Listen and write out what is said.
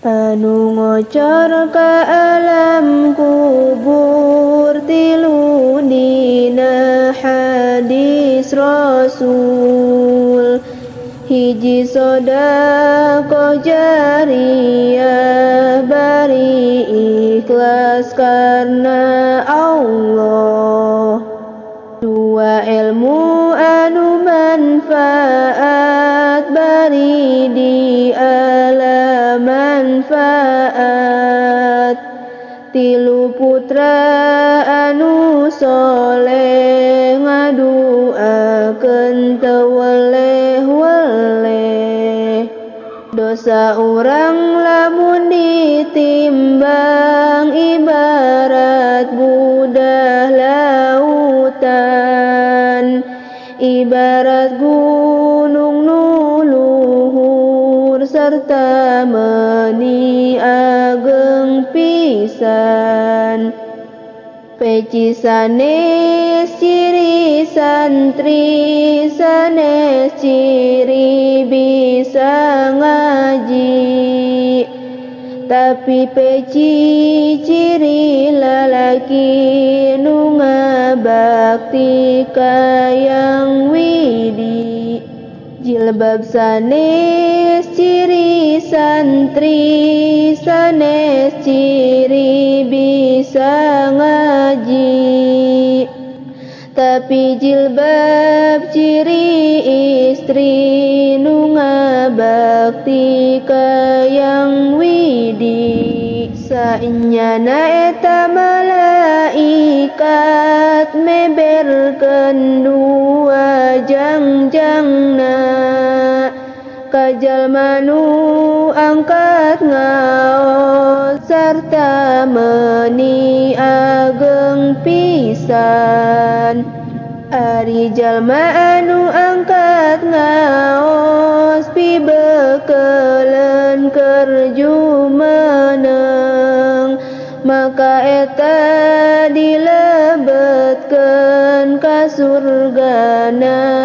anu ngocor ka alam kubur tilu dina hadis Rasul hiji sodaqoh jariyah bari ikhlas karena Allah dua ilmu anu manfaat bari di alam manfaat tilu putra anu soleh ngaduakeun teu weleh-weleh dosa urang lamun ditimbang ibarat budah lautan ibarat gunung nu luhur serta meuni ageng pisan peci sanes ciri santri sanes ciri bisa ngaji tapi peci ciri lalaki nu ngabakti ka Yang Widi jilbab sanes ciri santri sanes ciri bisa ngaji tapi jilbab ciri istri nu ngabakti ka Yang Widi saenyana eta malaikat meberkeun dua jangjangna ka jalma nu angkat ngaos sarta meuni ageng pisan ari jalma anu angkat ngaos pibeukeulun keur jumeneng maka eta dilebetkeun ka surgana